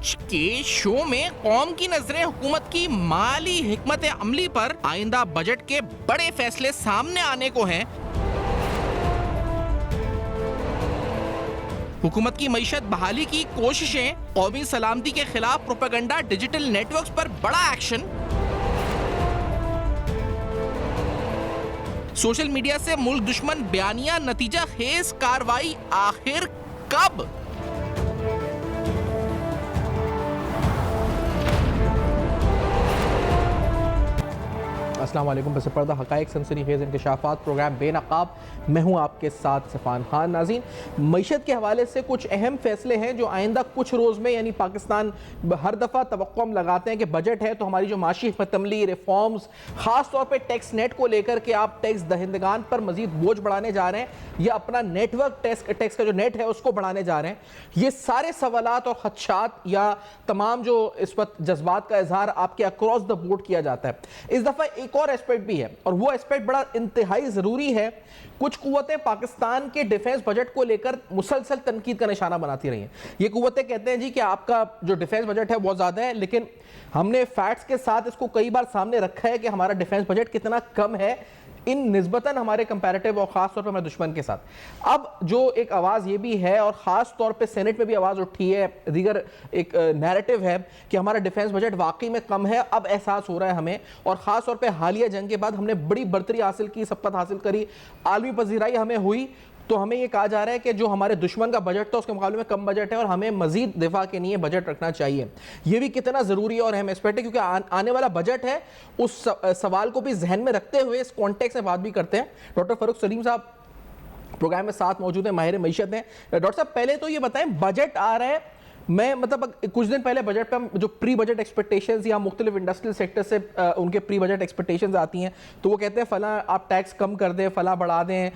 آج کے شو میں قوم کی نظریں حکومت کی مالی حکمت عملی پر آئندہ بجٹ کے بڑے فیصلے سامنے آنے کو ہیں۔ حکومت کی معیشت بحالی کی کوششیں، قومی سلامتی کے خلاف پروپیگنڈا، ڈیجیٹل نیٹ ورکس پر بڑا ایکشن، سوشل میڈیا سے ملک دشمن بیانیہ، نتیجہ خیز کاروائی آخر کب؟ السلام علیکم، پس پردہ حقائق سنسنی خیز انکشافات، پروگرام بے نقاب، میں ہوں آپ کے ساتھ سفان خان۔ ناظرین، معیشت کے حوالے سے کچھ اہم فیصلے ہیں جو آئندہ کچھ روز میں، یعنی پاکستان ہر دفعہ توقع ہم لگاتے ہیں کہ بجٹ ہے تو ہماری جو معاشی حکمت عملی، ریفارمز، خاص طور پہ ٹیکس نیٹ کو لے کر کے آپ ٹیکس دہندگان پر مزید بوجھ بڑھانے جا رہے ہیں یا اپنا نیٹ ورک ٹیکس کا جو نیٹ ہے اس کو بڑھانے جا رہے ہیں، یہ سارے سوالات اور خدشات یا تمام جو اس وقت جذبات کا اظہار آپ کے اکراس دا بورڈ کیا جاتا ہے۔ اس دفعہ ایک اور ایسپیکٹ بھی ہے اور وہ ایسپیکٹ بڑا انتہائی ضروری ہے۔ کچھ قوتیں پاکستان کے ڈیفنس بجٹ کو لے کر مسلسل تنقید کا نشانہ بناتی رہی ہیں۔ یہ قوتیں کہتے ہیں جی کہ آپ کا جو ڈیفنس بجٹ ہے بہت زیادہ ہے، لیکن ہم نے فیکٹس کے ساتھ اس کو کئی بار سامنے رکھا ہے کہ ہمارا ڈیفنس بجٹ کتنا کم ہے ان نسبتاً ہمارے کمپیریٹیو اور خاص طور پہ ہمارے دشمن کے ساتھ۔ اب جو ایک آواز یہ بھی ہے اور خاص طور پہ سینٹ میں بھی آواز اٹھی ہے، دیگر ایک نیریٹو ہے کہ ہمارا ڈیفنس بجٹ واقعی میں کم ہے، اب احساس ہو رہا ہے ہمیں، اور خاص طور پہ حالیہ جنگ کے بعد ہم نے بڑی برتری حاصل کی، سبقت حاصل کری، عالمی پذیرائی ہمیں ہوئی، تو ہمیں یہ کہا جا رہا ہے کہ جو ہمارے دشمن کا بجٹ تھا اس کے مقابلے میں کم بجٹ ہے اور ہمیں مزید دفاع کے لیے بجٹ رکھنا چاہیے۔ یہ بھی کتنا ضروری اور اہم اسپیکٹ ہے کیونکہ آنے والا بجٹ ہے، اس سوال کو بھی ذہن میں رکھتے ہوئے اس کانٹیکس میں بات بھی کرتے ہیں۔ ڈاکٹر فاروق سلیم صاحب پروگرام میں ساتھ موجود ہیں، ماہر معیشت ہیں۔ ڈاکٹر صاحب پہلے تو یہ بتائیں، بجٹ آ رہا ہے، میں مطلب کچھ دن پہلے بجٹ پہ جو پری بجٹ ایکسپیکٹیشنز یا مختلف انڈسٹریل سیکٹر سے ان کے پری بجٹ ایکسپیکٹیشنز آتی ہیں تو وہ کہتے ہیں فلاں آپ ٹیکس کم کر دیں، فلاں بڑھا دیں،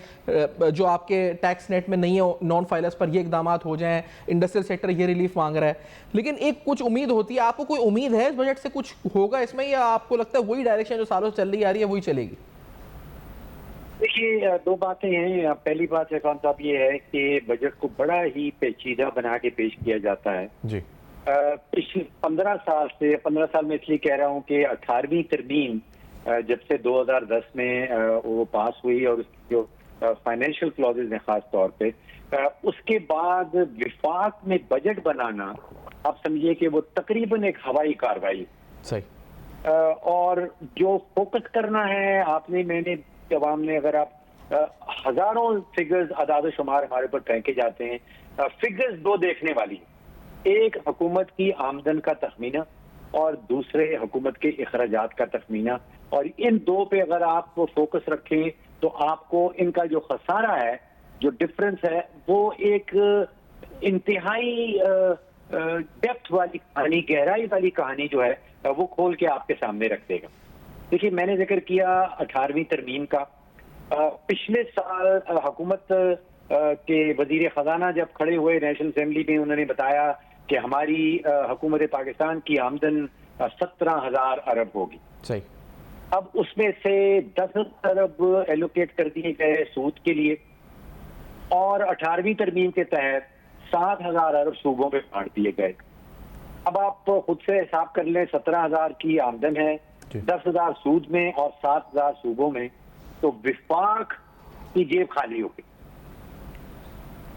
جو آپ کے ٹیکس نیٹ میں نہیں ہے نان فائلرز پر یہ اقدامات ہو جائیں، انڈسٹریل سیکٹر یہ ریلیف مانگ رہا ہے، لیکن ایک کچھ امید ہوتی ہے۔ آپ کو کوئی امید ہے اس بجٹ سے کچھ ہوگا اس میں، یا آپ کو لگتا ہے وہی ڈائریکشن جو سالوں سے چل رہی آ رہی ہے وہی چلے گی؟ دیکھیے، دو باتیں ہیں۔ پہلی بات خان صاحب یہ ہے کہ بجٹ کو بڑا ہی پیچیدہ بنا کے پیش کیا جاتا ہے جی۔ پچھلے 15 سال میں اس لیے کہہ رہا ہوں کہ 18ویں ترمیم جب سے 2010 میں وہ پاس ہوئی اور اس کی جو فائنینشیل کلوزز ہیں خاص طور پہ، اس کے بعد وفاق میں بجٹ بنانا آپ سمجھیے کہ وہ تقریباً ایک ہوائی کاروائی، صحیح، اور جو فوکس کرنا ہے آپ نے، میں نے، عوام نے، اگر آپ ہزاروں فگرز اعداد و شمار ہمارے اوپر پھینکے جاتے ہیں، فگرز دو دیکھنے والی، ایک حکومت کی آمدن کا تخمینہ اور دوسرے حکومت کے اخراجات کا تخمینہ، اور ان دو پہ اگر آپ فوکس رکھیں تو آپ کو ان کا جو خسارہ ہے، جو ڈفرنس ہے، وہ ایک انتہائی ڈیپتھ والی کہانی، گہرائی والی کہانی جو ہے وہ کھول کے آپ کے سامنے رکھ دے گا۔ دیکھیے، میں نے ذکر کیا 18ویں ترمیم کا۔ پچھلے سال حکومت کے وزیر خزانہ جب کھڑے ہوئے نیشنل اسمبلی میں، انہوں نے بتایا کہ ہماری حکومت پاکستان کی آمدن 17,000 ارب ہوگی۔ صحیح۔ اب اس میں سے 10 ارب ایلوکیٹ کر دیے گئے سود کے لیے، اور 18ویں ترمیم کے تحت 7,000 ارب صوبوں پہ بانٹ دیے گئے۔ اب آپ خود سے حساب کر لیں، 17,000 کی آمدن ہے، 10,000 سود میں اور 7,000 صوبوں میں، تو وفاق کی جیب خالی ہو گئی۔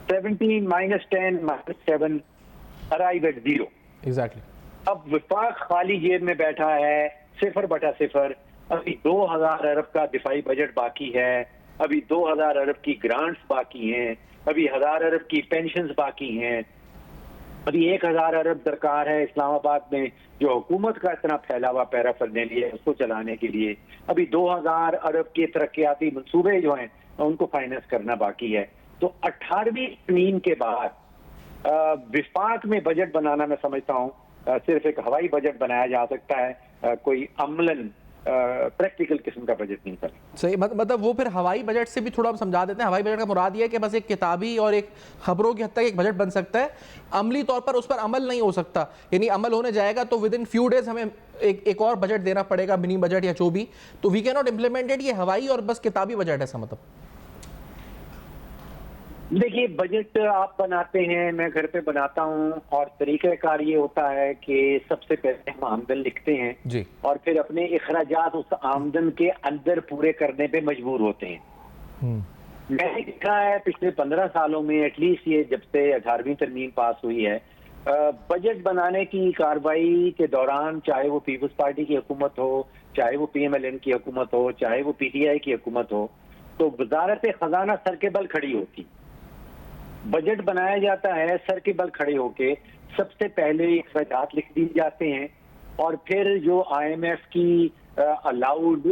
17 - 10 - 7 arrive at 0۔ ایگزیکٹلی۔ اب وفاق خالی جیب میں بیٹھا ہے، 0/0۔ ابھی 2,000 ارب کا دفاعی بجٹ باقی ہے، ابھی 2,000 ارب کی گرانٹس باقی ہیں، ابھی 1,000 ارب کی پینشنز باقی ہیں، ابھی 1,000 ارب درکار ہے اسلام آباد میں جو حکومت کا اتنا پھیلا ہوا پیرا فرنیلی ہے اس کو چلانے کے لیے، ابھی 2,000 ارب کے ترقیاتی منصوبے جو ہیں ان کو فائننس کرنا باقی ہے۔ تو 18ویں ترمیم کے بعد وفاق میں بجٹ بنانا، میں سمجھتا ہوں صرف ایک ہوائی بجٹ بنایا جا سکتا ہے، کوئی عملاً پریکٹیکل قسم کا بجٹ نہیں کرنا۔ صحیح، مطلب وہ پھر ہوائی بجٹ سے بھی تھوڑا ہم سمجھا دیتے ہیں۔ ہوائی بجٹ کا مراد یہ ہے کہ بس ایک کتابی اور ایک خبروں کی حد تک ایک بجٹ بن سکتا ہے، عملی طور پر اس پر عمل نہیں ہو سکتا، یعنی عمل ہونے جائے گا تو ودن فیو ڈیز ہمیں ایک اور بجٹ دینا پڑے گا، منی بجٹ یا جو بھی، تو we can not implement it. یہ ہوائی اور بس کتابی بجٹ ہے، ایسا مطلب؟ دیکھیے بجٹ آپ بناتے ہیں، میں گھر پہ بناتا ہوں، اور طریقہ کار یہ ہوتا ہے کہ سب سے پہلے ہم آمدن لکھتے ہیں جی اور پھر اپنے اخراجات اس آمدن کے اندر پورے کرنے پہ مجبور ہوتے ہیں. میں نے دیکھا ہے پچھلے 15 سالوں میں، ایٹ لیسٹ یہ جب سے 18ویں ترمیم پاس ہوئی ہے، بجٹ بنانے کی کارروائی کے دوران، چاہے وہ پیپلز پارٹی کی حکومت ہو، چاہے وہ پی ایم ایل این کی حکومت ہو، چاہے وہ پی ٹی آئی کی حکومت ہو، تو وزارت خزانہ سر کے بل کھڑی ہوتی. بجٹ بنایا جاتا ہے سر کے بل کھڑے ہو کے، سب سے پہلے اخراجات لکھ دیے جاتے ہیں، اور پھر جو آئی ایم ایف کی الاؤڈ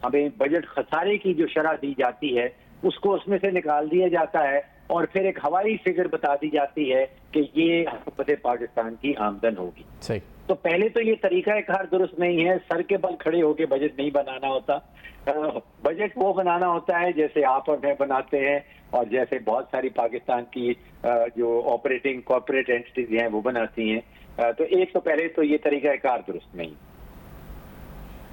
ہمیں بجٹ خسارے کی جو شرح دی جاتی ہے، اس کو اس میں سے نکال دیا جاتا ہے، اور پھر ایک ہوائی فگر بتا دی جاتی ہے کہ یہ حکومت پاکستان کی آمدن ہوگی. صحیح. تو پہلے تو یہ طریقہ کار درست نہیں ہے، سر کے بل کھڑے ہو کے بجٹ نہیں بنانا ہوتا. بجٹ وہ بنانا ہوتا ہے جیسے آپ اور میں بناتے ہیں، اور جیسے بہت ساری پاکستان کی جو آپریٹنگ کارپوریٹ اینٹیز ہیں وہ بناتی ہیں. تو ایک تو پہلے تو یہ طریقہ کار درست نہیں.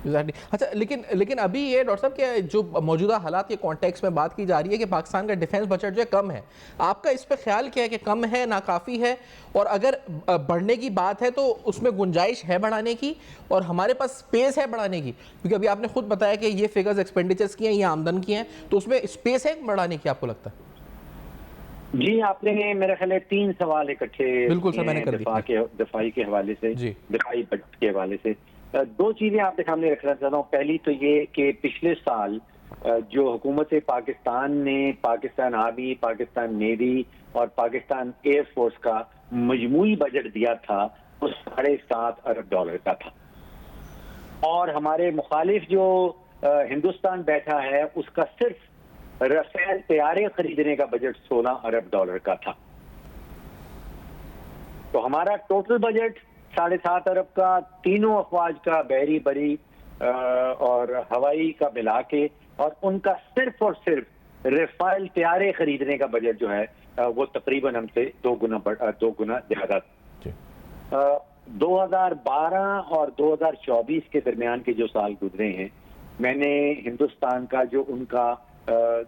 اچھا، لیکن ابھی یہ ڈاکٹر صاحب کہ جو موجودہ حالات کے کانٹیکس میں بات کی جا رہی ہے کہ پاکستان کا ڈیفنس بجٹ جو ہے کم ہے، آپ کا اس پہ خیال کیا ہے کہ کم ہے، ناکافی ہے، اور اگر بڑھنے کی بات ہے تو اس میں گنجائش ہے بڑھانے کی، اور ہمارے پاس سپیس ہے بڑھانے کی؟ کیونکہ ابھی آپ نے خود بتایا کہ یہ فگرز ایکسپینڈیچرز کی ہیں، یہ آمدن کی ہیں، تو اس میں سپیس ہے بڑھانے کی آپ کو لگتا ہے؟ جی، آپ نے میرے خیال ہے 3 سوال اکٹھے بالکل سر، میں نے کر دی. دفاعی کے حوالے سے، جی دفاعی بجٹ کے حوالے سے. 2 چیزیں آپ کے سامنے رکھنا چاہتا ہوں. پہلی تو یہ کہ پچھلے سال جو حکومت پاکستان نے پاکستان آرمی، پاکستان نیوی اور پاکستان ایئر فورس کا مجموعی بجٹ دیا تھا، وہ $7.5 ارب کا تھا. اور ہمارے مخالف جو ہندوستان بیٹھا ہے، اس کا صرف رفیل طیارے خریدنے کا بجٹ $16 ارب کا تھا. تو ہمارا ٹوٹل بجٹ 7.5 ارب کا، تینوں افواج کا، بحری، بری اور ہوائی کا ملا کے، اور ان کا صرف اور صرف رفیل طیارے خریدنے کا بجٹ جو ہے وہ تقریباً ہم سے 2 گنا زیادہ. 2012 اور 2024 کے درمیان کے جو سال گزرے ہیں، میں نے ہندوستان کا جو ان کا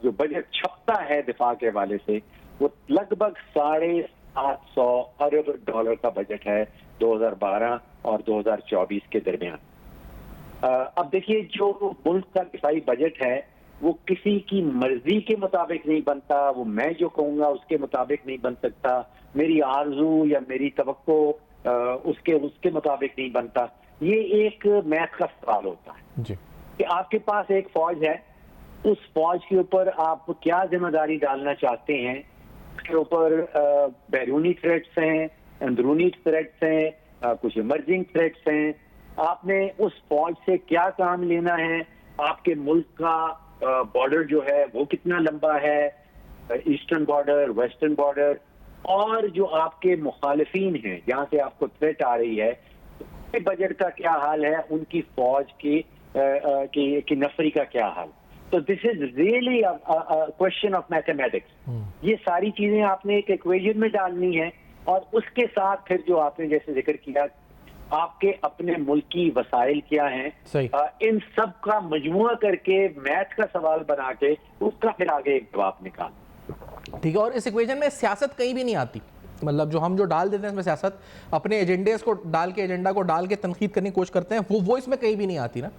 جو بجٹ چھپتا ہے دفاع کے حوالے سے، وہ لگ بھگ $750 ارب کا بجٹ ہے 2012 اور 2024 کے درمیان. اب دیکھیے، جو ملک کا دفاعی بجٹ ہے وہ کسی کی مرضی کے مطابق نہیں بنتا، وہ میں جو کہوں گا اس کے مطابق نہیں بن سکتا، میری آرزو یا میری توقع اس کے مطابق نہیں بنتا. یہ ایک میتھ کا سوال ہوتا ہے جی کہ آپ کے پاس ایک فوج ہے، اس فوج کے اوپر آپ کیا ذمہ داری ڈالنا چاہتے ہیں. اس کے اوپر بیرونی تھریٹس ہیں، اندرونی تھریٹس ہیں، کچھ ایمرجنگ تھریٹس ہیں. آپ نے اس فوج سے کیا کام لینا ہے؟ آپ کے ملک کا بارڈر جو ہے وہ کتنا لمبا ہے، ایسٹرن بارڈر، ویسٹرن بارڈر، اور جو آپ کے مخالفین ہیں جہاں سے آپ کو تھریٹ آ رہی ہے، بجٹ کا کیا حال ہے، ان کی فوج کی نفری کا کیا حال. تو this is really question of mathematics. یہ ساری چیزیں آپ نے ایک ایکویژن میں ڈالنی ہے، اور اس کے ساتھ پھر جو آپ نے جیسے ذکر کیا، آپ کے اپنے ملکی وسائل کیا ہیں، ان سب کا مجموعہ کر کے میتھ کا سوال بنا کے اس کا پھر آگے ایک جواب نکال. ٹھیک ہے. اور اس ایکویژن میں سیاست کہیں بھی نہیں آتی، مطلب جو ہم جو ڈال دیتے ہیں اس میں سیاست، اپنے ایجنڈیز کو ڈال کے، ایجنڈا کو ڈال کے تنقید کرنے کی کوشش کرتے ہیں، وہ اس میں کہیں بھی نہیں آتی نا.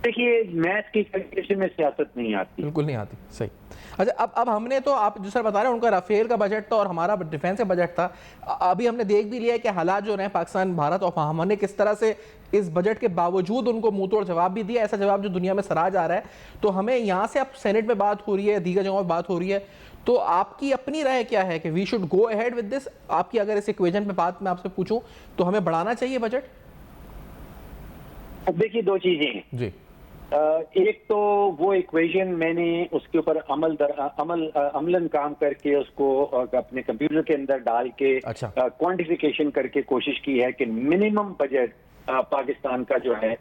دیکھیے، میتھ کی کیلکولیشن میں سیاست نہیں آتی، بالکل نہیں آتی. صحیح. اچھا، اب ہم نے تو، آپ جو سر بتا رہے ہیں ان کا رافیل کا بجٹ تھا اور ہمارا ڈیفینس کا بجٹ تھا. ابھی ہم نے دیکھ بھی لیا ہے کہ حالات جو رہے پاکستان، بھارت، اور ہم نے کس طرح سے اس بجٹ کے باوجود ان کو منہ توڑ جواب بھی دیا، ایسا جواب جو دنیا میں سراہا جا رہا ہے. تو ہمیں یہاں سے اب سینٹ میں بات ہو رہی ہے، دیگر جگہوں میں بات ہو رہی ہے، تو آپ کی اپنی رائے کیا ہے کہ we should go ahead with this? آپ کی اگر اس ایکویژن پہ بات میں آپ سے پوچھوں تو ہمیں بڑھانا چاہیے بجٹ؟ اب دیکھیے، 2 چیزیں ہیں. جی. ایک تو وہ ایکویژن میں نے اس کے اوپر عملاً کام کر کے اس کو اپنے کمپیوٹر کے اندر ڈال کے کوانٹیفیکیشن کر کے کوشش کی ہے کہ منیمم بجٹ پاکستان کا جو ہے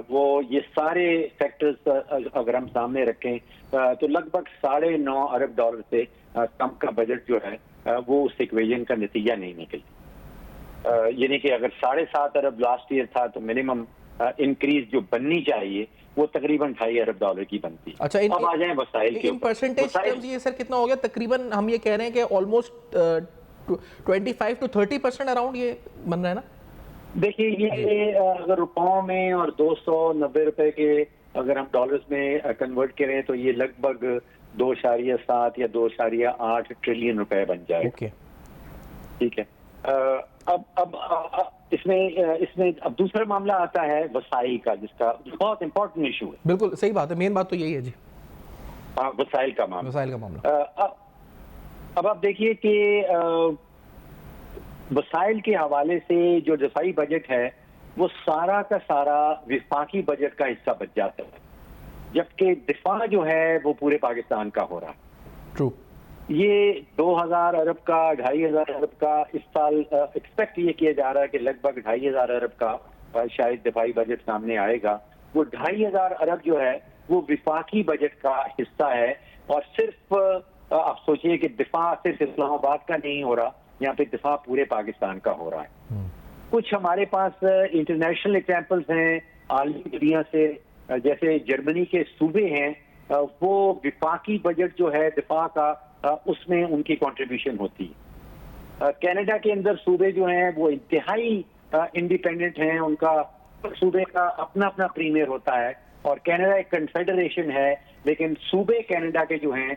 وہ یہ سارے فیکٹرز اگر ہم سامنے رکھیں تو لگ بھگ $9.5 ارب سے کم کا بجٹ جو ہے وہ اس ایکویژن کا نتیجہ نہیں نکلتی. یعنی کہ اگر 7.5 ارب لاسٹ ایئر تھا تو منیمم انکریز جو بننی چاہیے وہ تقریباً $2.5 ارب کی بنتی ہے. اچھا اب آ جائیں وسائل کے ان پرسنٹیج ٹرمز یہ سر کتنا ہو گیا تقریباً؟ ہم یہ کہہ رہے ہیں کہ آلموسٹ 25 to 30% اراؤنڈ یہ بن رہا ہے نا. دیکھیے یہ اگر روپاؤں میں اور $290 کے اگر ہم ڈالرز میں کنورٹ کریں تو یہ لگ بھگ 2.7 یا 2.8 ٹریلین روپے بن جائے. اوکے ٹھیک ہے. اب اس میں اب دوسرا معاملہ آتا ہے وسائل کا، جس کا بہت امپورٹنٹ ایشو ہے. بالکل صحیح بات ہے، مین بات تو یہی ہے جی، وسائل کا معاملہ. وسائل کا معاملہ. اب آپ دیکھیے کہ وسائل کے حوالے سے جو دفاعی بجٹ ہے وہ سارا کا سارا وفاقی بجٹ کا حصہ بچ جاتا ہے، جبکہ دفاع جو ہے وہ پورے پاکستان کا ہو رہا ہے. ٹرو. یہ 2,000 ارب کا 2,500 ارب کا اس سال ایکسپیکٹ یہ کیا جا رہا ہے کہ لگ بھگ 2,500 ارب کا شاید دفاعی بجٹ سامنے آئے گا. وہ 2,500 ارب جو ہے وہ وفاقی بجٹ کا حصہ ہے. اور صرف آپ سوچئے کہ دفاع صرف اسلام آباد کا نہیں ہو رہا، یہاں پہ دفاع پورے پاکستان کا ہو رہا ہے. کچھ ہمارے پاس انٹرنیشنل ایگزامپلس ہیں عالمی دنیا سے، جیسے جرمنی کے صوبے ہیں، وہ وفاقی بجٹ جو ہے دفاع کا اس میں ان کی کنٹریبیوشن ہوتی ہے. کینیڈا کے اندر صوبے جو ہیں وہ انتہائی انڈیپینڈنٹ ہیں، ان کا صوبے کا اپنا اپنا پریمیئر ہوتا ہے، اور کینیڈا ایک کنفیڈریشن ہے، لیکن صوبے کینیڈا کے جو ہیں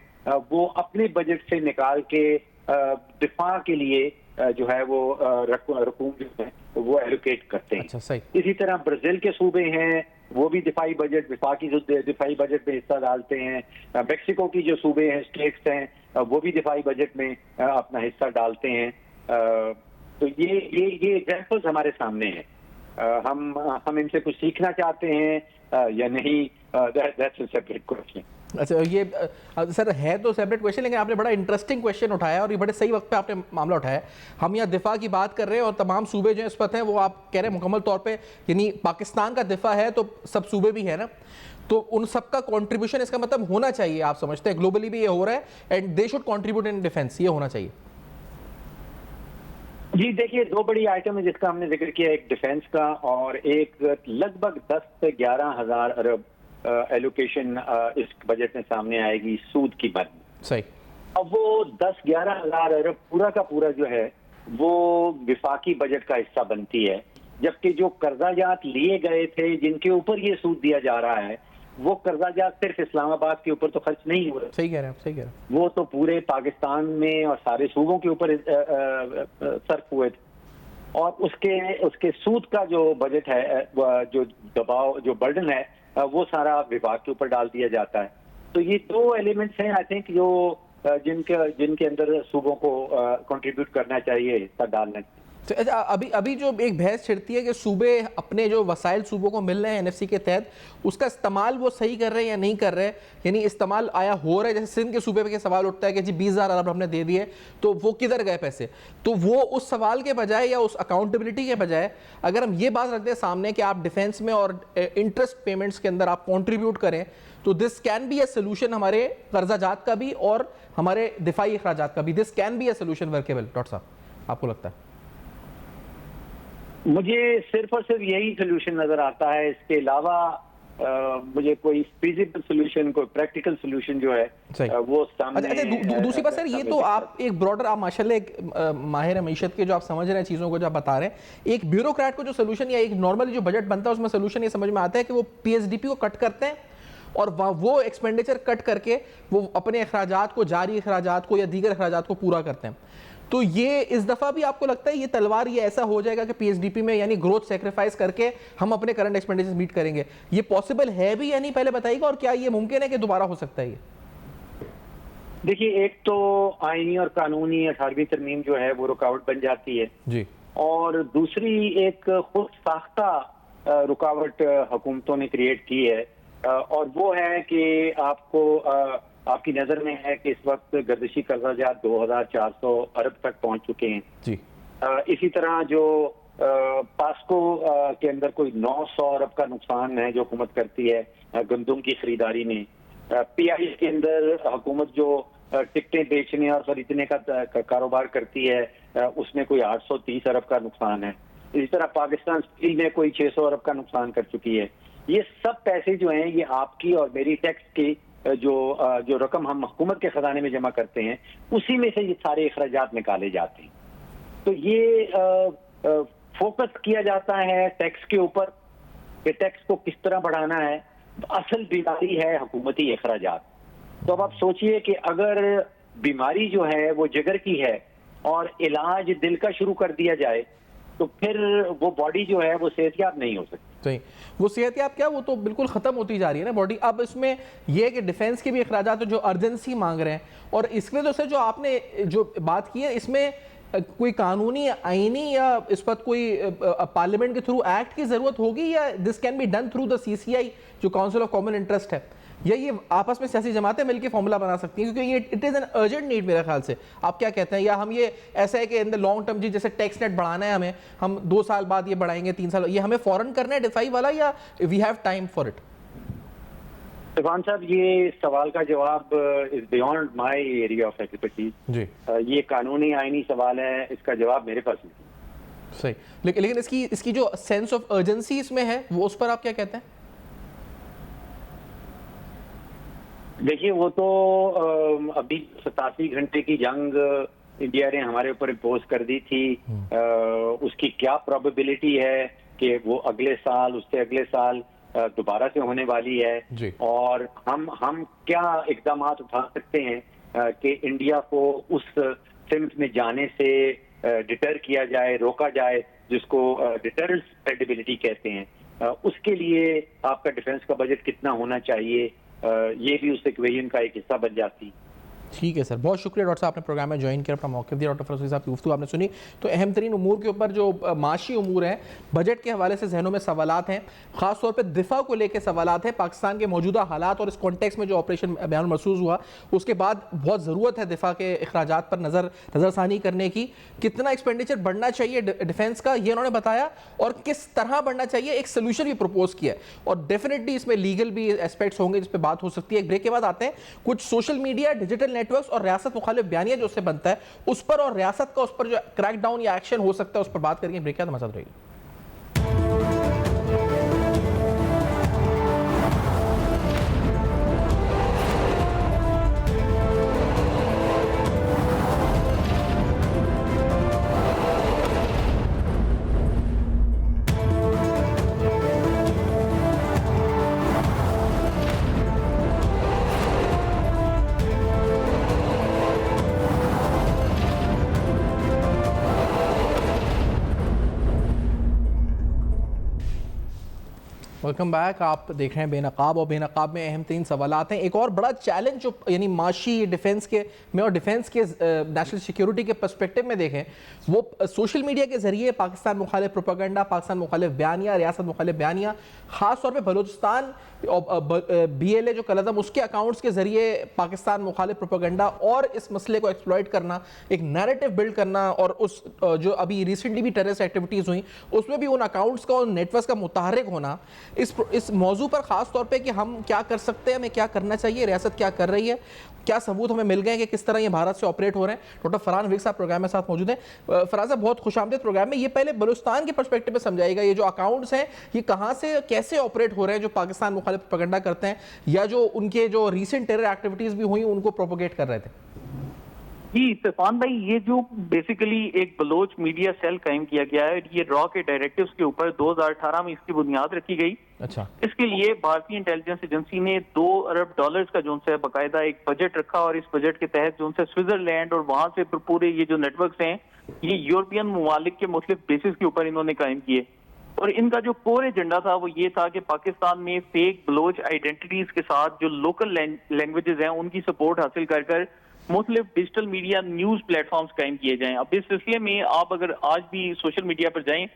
وہ اپنے بجٹ سے نکال کے دفاع کے لیے جو ہے وہ رقوم جو ہے وہ ایلوکیٹ کرتے ہیں. اچھا صحیح. اسی طرح برازیل کے صوبے ہیں وہ بھی دفاعی بجٹ وفاقی دفاعی بجٹ میں حصہ ڈالتے ہیں. میکسیکو کی جو صوبے ہیں اسٹیٹس ہیں وہ بھی دفاعی بجٹ میں اپنا حصہ ڈالتے ہیں. تو یہ ایگزامپلس ہمارے سامنے ہیں. ہم ان سے کچھ سیکھنا چاہتے ہیں یا نہیں، that's a separate question. اچھا یہ سر ہے تو سیپریٹ کویشچن، لیکن آپ نے بڑا انٹرسٹنگ کویشچن اٹھایا اور یہ بڑے صحیح وقت پہ آپ نے معاملہ اٹھایا. ہم یہاں دفاع کی بات کر رہے ہیں اور تمام صوبے جو ہیں اس وقت ہیں وہ آپ کہہ رہے ہیں مکمل طور پہ، یعنی پاکستان کا دفاع ہے تو سب صوبے بھی ہیں نا، تو ان سب کا کنٹریبیوشن اس کا مطلب ہونا چاہیے. آپ سمجھتے ہیں گلوبلی بھی یہ ہو رہا ہے and they should contribute in defence, یہ ہونا چاہیے. جی دیکھیے دو بڑی آئٹم ہے جس کا ہم نے ذکر کیا، ایک ڈیفینس کا اور ایک لگ بھگ 10 سے 11,000 ارب ایلوکیشن اس بجٹ میں سامنے آئے گی سود کی مد. صحیح. اب وہ 10-11,000 ارب پورا کا پورا جو ہے وہ وفاقی بجٹ کا حصہ بنتی ہے، جبکہ جو قرضہ جات لیے گئے تھے جن کے اوپر یہ سود دیا جا رہا ہے وہ قرضہ جات صرف اسلام آباد کے اوپر تو خرچ نہیں ہو رہا. صحیح کہہ رہے ہیں آپ، صحیح کہہ رہے ہیں. وہ تو پورے پاکستان میں اور سارے صوبوں کے اوپر صرف ہوئے تھے، اور اس کے سود کا جو بجٹ ہے، جو دباؤ جو برڈن ہے وہ سارا وفاق کے اوپر ڈال دیا جاتا ہے. تو یہ دو ایلیمنٹس ہیں آئی تھنک جو جن کے اندر صوبوں کو کنٹریبیوٹ کرنا چاہیے، حصہ ڈالنا چاہیے. اچھا ابھی جو ایک بحث چھڑتی ہے کہ صوبے اپنے جو وسائل صوبوں کو مل رہے ہیں NFC کے تحت اس کا استعمال وہ صحیح کر رہے ہیں یا نہیں کر رہے، یعنی استعمال آیا ہو رہا ہے. جیسے سندھ کے صوبے پہ یہ سوال اٹھتا ہے کہ جی 20,000 ارب ہم نے دے دیے تو وہ کدھر گئے پیسے، تو وہ اس سوال کے بجائے یا اس اکاؤنٹیبلٹی کے بجائے اگر ہم یہ بات رکھ دیں سامنے کہ آپ ڈیفینس میں اور انٹرسٹ پیمنٹس کے اندر آپ کنٹریبیوٹ کریں تو this can be a solution ہمارے قرضہ جات کا بھی اور ہمارے دفاعی اخراجات کا بھی. This can be a solution workable. Doctor صاحب آپ کو لگتا ہے؟ مجھے صرف اور صرف یہی سولوشن نظر آتا ہے، اس کے علاوہ مجھے کوئی فیزیبل سولوشن، کوئی پریکٹیکل سولوشن جو ہے وہ سامنے. دوسری بات سر، یہ تو آپ ایک براڈر، آپ ماشاءاللہ ایک ماہر معیشت کے جو آپ سمجھ رہے ہیں چیزوں کو جو آپ بتا رہے ہیں، ایک بیوروکریٹ کو جو سولوشن یا ایک نارملی جو بجٹ بنتا ہے اس میں سولوشن یہ سمجھ میں آتا ہے کہ وہ PSDP کو کٹ کرتے ہیں اور وہ ایکسپینڈیچر کٹ کر کے وہ اپنے اخراجات کو، جاری اخراجات کو یا دیگر اخراجات کو پورا کرتے ہیں. تو یہ اس دفعہ بھی آپ کو لگتا ہے یہ تلوار یہ ایسا ہو جائے گا کہ PSDP میں یعنی گروتھ سیکریفائز کر کے ہم اپنے کرنٹ ایکسپینڈیچر میٹ کریں گے، یہ پاسبل ہے بھی یا نہیں پہلے بتائیے گا، اور کیا یہ ممکن ہے کہ دوبارہ ہو سکتا ہے یہ؟ دیکھیے ایک تو آئینی اور قانونی 18ویں ترمیم جو ہے وہ رکاوٹ بن جاتی ہے جی، اور دوسری ایک خود ساختہ رکاوٹ حکومتوں نے کریٹ کی ہے، اور وہ ہے کہ آپ کی نظر میں ہے کہ اس وقت گردشی قرضہ جات 2,400 ارب تک پہنچ چکے ہیں. جی. اسی طرح جو پاسکو کے اندر کوئی 900 ارب کا نقصان ہے جو حکومت کرتی ہے گندم کی خریداری میں. PI کے اندر حکومت جو ٹکٹیں بیچنے اور خریدنے کا کاروبار کرتی ہے اس میں کوئی 830 ارب کا نقصان ہے. اسی طرح پاکستان اسٹیل میں کوئی 600 ارب کا نقصان کر چکی ہے. یہ سب پیسے جو ہیں یہ آپ کی اور میری ٹیکس کی جو رقم ہم حکومت کے خزانے میں جمع کرتے ہیں اسی میں سے یہ سارے اخراجات نکالے جاتے ہیں. تو یہ فوکس کیا جاتا ہے ٹیکس کے اوپر کہ ٹیکس کو کس طرح بڑھانا ہے. اصل بیماری ہے حکومتی اخراجات. تو اب آپ سوچئے کہ اگر بیماری جو ہے وہ جگر کی ہے اور علاج دل کا شروع کر دیا جائے تو پھر وہ باڈی جو ہے وہ صحت یاب نہیں ہو سکتی. صحیح. وہ صحت یاب کیا وہ تو بالکل ختم ہوتی جا رہی ہے نا باڈی. اب اس میں یہ ہے کہ ڈیفینس کے بھی اخراجات جو ارجنسی مانگ رہے ہیں اور اس کے وجہ سے جو آپ نے جو بات کی ہے اس میں کوئی قانونی آئینی یا اس پر کوئی پارلیمنٹ کے تھرو ایکٹ کی ضرورت ہوگی یا this can be done through the CCI جو کاؤنسل آف کامن انٹرسٹ ہے, یا یہ آپس میں سیاسی جماعتیں مل کے فارمولا بنا سکتی ہیں کیونکہ یہ it is an urgent need میرے خیال سے. آپ کیا کہتے ہیں, یا ہم یہ ایسا ہے کہ ان دا لانگ ٹرم جی جیسے ٹیکس نیٹ بڑھانا ہے ہم 2 سال بعد یہ بڑھائیں گے 3 سال, یہ ہمیں فوراً کرنا ہے دفاعی والا یا we have time for it? Irfan Sahab یہ سوال کا جواب is beyond my area of expertise. جی یہ قانونی آئینی سوال ہے, اس کا جواب میرے پاس نہیں. صحیح. لیکن اس کی جو سینس آف ارجنسی اس میں ہے وہ اس پر آپ کیا کہتے ہیں؟ دیکھیے وہ تو ابھی 87 گھنٹے کی جنگ انڈیا نے ہمارے اوپر امپوز کر دی تھی. اس کی کیا پروبیبلٹی ہے کہ وہ اگلے سال اس سے اگلے سال دوبارہ سے ہونے والی ہے جی. اور ہم کیا اقدامات اٹھا سکتے ہیں کہ انڈیا کو اس سمت میں جانے سے ڈیٹر کیا جائے, روکا جائے, جس کو ڈیٹرنس کریڈیبلٹی کہتے ہیں. اس کے لیے آپ کا ڈیفنس کا بجٹ کتنا ہونا چاہیے یہ بھی اس ایکویژن کا ایک حصہ بن جاتی. ٹھیک ہے سر, بہت شکریہ ڈاکٹر صاحب آپ نے پروگرام میں جوائن کیا, اپنا موقف دیا. ڈاکٹر فیروز صاحب کی گفتگو آپ نے سنی تو اہم ترین امور کے اوپر جو معاشی امور ہیں بجٹ کے حوالے سے ذہنوں میں سوالات ہیں, خاص طور پہ دفاع کو لے کے سوالات ہیں. پاکستان کے موجودہ حالات اور اس کانٹیکس میں جو آپریشن بیان مرسوز ہوا اس کے بعد بہت ضرورت ہے دفاع کے اخراجات پر نظر ثانی کرنے کی. کتنا ایکسپینڈیچر بڑھنا چاہیے ڈیفینس کا یہ انہوں نے بتایا اور کس طرح بڑھنا چاہیے, ایک سولوشن بھی پروپوز کیا ہے اور ڈیفینیٹلی اس میں لیگل بھی ایسپیکٹس ہوں گے جس پہ بات ہو سکتی ہے. ایک بریک کے بعد آتے ہیں کچھ social media, digital networks اور ریاست مخالف بیانیہ جو اس سے بنتا ہے اس پر, اور ریاست کا اس پر جو کریک ڈاؤن یا ایکشن ہو سکتا ہے اس پر بات کریں گے. بریک کے بعد ہمارے ساتھ رہیے. Welcome back. آپ دیکھ رہے ہیں بے نقاب, اور بے نقاب میں اہم ترین سوالات ہیں. ایک اور بڑا چیلنج جو یعنی معاشی ڈیفنس کے میں اور ڈیفنس کے نیشنل سیکیورٹی کے پرسپیکٹو میں دیکھیں وہ سوشل میڈیا کے ذریعے پاکستان مخالف پروپیگنڈا, پاکستان مخالف بیانیہ, ریاست مخالف بیانیہ, خاص طور پہ بلوچستان BLA جو کلعدم اس کے اکاؤنٹس کے ذریعے پاکستان مخالف پروپیگنڈا اور اس مسئلے کو ایکسپلوئٹ کرنا, ایک نیریٹو بلڈ کرنا, اور اس جو ابھی ریسنٹلی بھی ٹیررسٹ ایکٹیویٹیز ہوئیں اس میں بھی ان اکاؤنٹس کا اور نیٹ ورکس کا متحرک ہونا. اس موضوع پر خاص طور پہ کہ ہم کیا کر سکتے ہیں, ہمیں کیا کرنا چاہیے, ریاست کیا کر رہی ہے, کیا ثبوت ہمیں مل گئے کہ کس طرح یہ بھارت سے آپریٹ ہو رہے ہیں. ڈاکٹر فرحان ویک صاحب پروگرام میں ساتھ موجود ہیں. فرحان صاحب بہت خوش آمدید پروگرام میں. یہ پہلے بلوچستان کے پرسپیکٹو میں سمجھائے گا یہ جو اکاؤنٹس ہیں یہ کہاں سے کیسے آپریٹ ہو رہے ہیں جو پاکستان مخالف پروپیگنڈا کرتے ہیں یا جو ان کے جو ریسنٹ ٹیرر ایکٹیویٹیز بھی ہوئیں ان کو پروپوگیٹ کر رہے تھے. جی طوفان بھائی, یہ جو بیسیکلی ایک بلوچ میڈیا سیل قائم کیا گیا ہے, یہ را کے ڈائریکٹیوز کے اوپر 2018 میں اس کی بنیاد رکھی گئی. اچھا. اس کے لیے بھارتی انٹیلیجنس ایجنسی نے $2 ارب کا جو ہے باقاعدہ ایک بجٹ رکھا, اور اس بجٹ کے تحت جو ہے سوئٹزرلینڈ اور وہاں سے پورے یہ جو نیٹ ورکس ہیں یہ یورپین ممالک کے مختلف بیسز کے اوپر انہوں نے قائم کیے. اور ان کا جو کور ایجنڈا تھا وہ یہ تھا کہ پاکستان میں فیک بلوچ آئیڈینٹیٹیز کے ساتھ جو لوکل لینگویجز ہیں ان کی سپورٹ حاصل کر کر مختلف digital media news platforms قائم کیے جائیں. اب اس سلسلے میں آپ اگر آج بھی سوشل میڈیا پر جائیں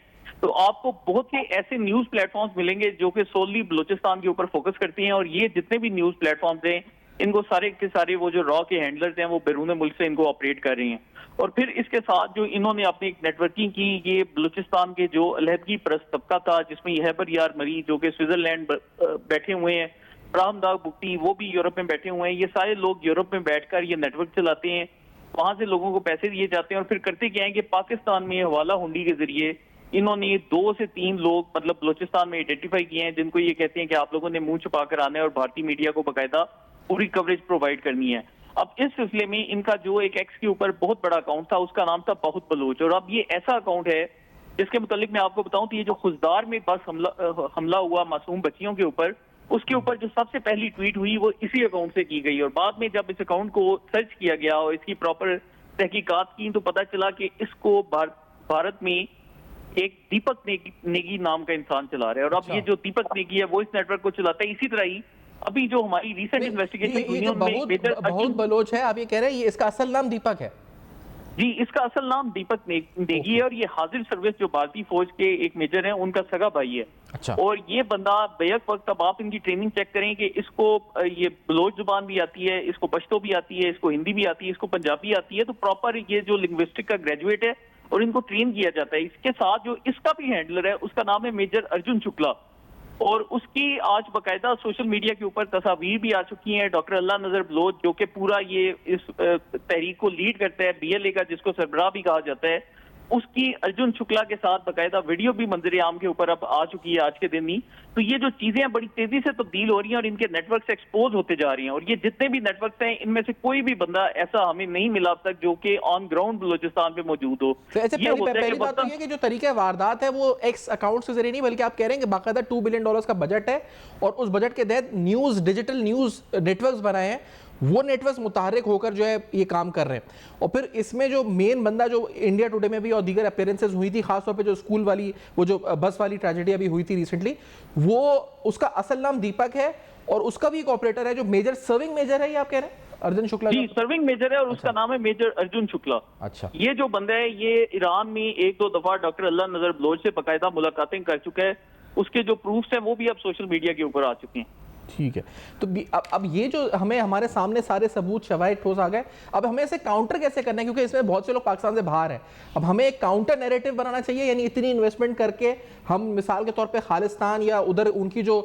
تو آپ کو بہت سے ایسے نیوز پلیٹ فارمز ملیں گے جو کہ سوللی بلوچستان کے اوپر فوکس کرتی ہیں, اور یہ جتنے بھی نیوز پلیٹ فارمز ہیں ان کو سارے کے سارے وہ جو را کے ہینڈلرز ہیں وہ بیرون ملک سے ان کو آپریٹ کر رہی ہیں. اور پھر اس کے ساتھ جو انہوں نے اپنی ایک نیٹ ورکنگ کی, یہ بلوچستان کے جو علیحدگی پرست طبقہ تھا جس میں یہ ہیبر یار مری جو کہ سوئٹزرلینڈ بیٹھے ہوئے ہیں, فرحم داغ بگٹی وہ بھی یورپ میں بیٹھے ہوئے ہیں, یہ سارے لوگ یورپ میں بیٹھ کر یہ نیٹ ورک چلاتے ہیں, وہاں سے لوگوں کو پیسے دیے جاتے ہیں, اور پھر کرتے کیا ہیں کہ پاکستان میں حوالہ ہنڈی کے ذریعے انہوں نے 2 سے 3 لوگ مطلب بلوچستان میں آئیڈینٹیفائی کیے ہیں جن کو یہ کہتے ہیں کہ آپ لوگوں نے منہ چھپا کر آنا ہے اور بھارتی میڈیا کو باقاعدہ پوری کوریج پرووائڈ کرنی ہے. اب اس سلسلے میں ان کا جو ایک ایکس کے اوپر بہت بڑا اکاؤنٹ تھا اس کا نام تھا بہت بلوچ, اور اب یہ ایسا اکاؤنٹ ہے جس کے متعلق میں آپ کو بتاؤں تو یہ جو خزدار میں بس حملہ ہوا معصوم بچیوں کے اوپر, اس کے اوپر جو سب سے پہلی ٹویٹ ہوئی وہ اسی اکاؤنٹ سے کی گئی, اور بعد میں جب اس اکاؤنٹ کو سرچ کیا گیا اور اس کی پراپر تحقیقات کی تو پتہ چلا کہ اس کو بھارت میں ایک دیپک نیگی نام کا انسان چلا رہا ہے, اور اب یہ جو دیپک نیگی ہے وہ اس نیٹ ورک کو چلاتا ہے. اسی طرح ہی ابھی جو ہماری ریسنٹ انویسٹیگیشن بہت بلوچ ہے, آپ یہ کہہ رہے ہیں یہ اس کا اصل نام دیپک ہے؟ جی, اس کا اصل نام دیپک نیگی ہے, اور یہ حاضر سروس جو بھارتی فوج کے ایک میجر ہیں ان کا سگا بھائی ہے. اچھا. اور یہ بندہ بیک وقت, اب آپ ان کی ٹریننگ چیک کریں کہ اس کو یہ بلوچ زبان بھی آتی ہے, اس کو پشتو بھی آتی ہے, اس کو ہندی بھی آتی ہے, اس کو پنجابی آتی ہے, تو پراپر یہ جو لنگوسٹک کا گریجویٹ ہے اور ان کو ٹرین کیا جاتا ہے. اس کے ساتھ جو اس کا بھی ہینڈلر ہے اس کا نام ہے میجر ارجن شکلا, اور اس کی آج باقاعدہ سوشل میڈیا کے اوپر تصاویر بھی آ چکی ہیں. ڈاکٹر اللہ نظر بلوچ جو کہ پورا یہ اس تحریک کو لیڈ کرتا ہے, BLA کا جس کو سربراہ بھی کہا جاتا ہے, اس کی ارجن شکلا کے ساتھ باقاعدہ ویڈیو بھی منظر عام کے اوپر اب آ چکی ہے آج کے دن ہی. تو یہ جو چیزیں بڑی تیزی سے تبدیل ہو رہی ہیں اور ان کے نیٹ ورکس ایکسپوز ہوتے جا رہی ہیں, اور یہ جتنے بھی نیٹ ورکس ہیں ان میں سے کوئی بھی بندہ ایسا ہمیں نہیں ملا اب تک جو کہ آن گراؤنڈ بلوچستان پہ موجود ہو. پہلی بات تو یہ کہ جو طریقہ واردات ہے وہ ایکس اکاؤنٹ سے ذریعے نہیں بلکہ آپ کہہ رہے ہیں کہ باقاعدہ $2 بلین کا بجٹ ہے, اور اس بجٹ کے تحت ڈیجیٹل نیوز نیٹ ورکس بنائے ہیں, وہ نیٹ ورکس متحرک ہو کر جو ہے یہ کام کر رہے ہیں. اور پھر اس میں جو مین بندہ جو انڈیا ٹوڈے میں بھی اور دیگر اپیرنسز ہوئی تھی, خاص طور پہ جو اسکول والی وہ جو بس والی ٹریجڈی ابھی ہوئی تھی ریسنٹلی, وہ اس کا اصل نام دیپک ہے, اور اس کا بھی ایک آپریٹر ہے جو میجر سرونگ میجر ہے, یہ آپ کہہ رہے ہیں ارجن شکلا؟ جی, سرونگ میجر ہے, اور اس کا نام ہے میجر ارجن شکلا. اچھا. یہ جو بندہ ہے یہ ایران میں 1-2 دفعہ ڈاکٹر اللہ نظر بلوچ سے باقاعدہ ملاقاتیں کر چکا ہے. اس کے جو پروفس ہیں وہ بھی اب سوشل میڈیا کے اوپر آ چکے ہیں. ٹھیک ہے, تو اب یہ جو ہمارے سامنے سارے ثبوت شواہد ٹھوس آ گئے, اب ہمیں اسے کاؤنٹر کیسے کرنا ہے, کیونکہ اس میں بہت سے لوگ پاکستان سے باہر ہیں. اب ہمیں ایک کاؤنٹر نیریٹو بنانا چاہیے, یعنی اتنی انویسٹمنٹ کر کے ہم مثال کے طور پہ خالستان یا ادھر ان کی جو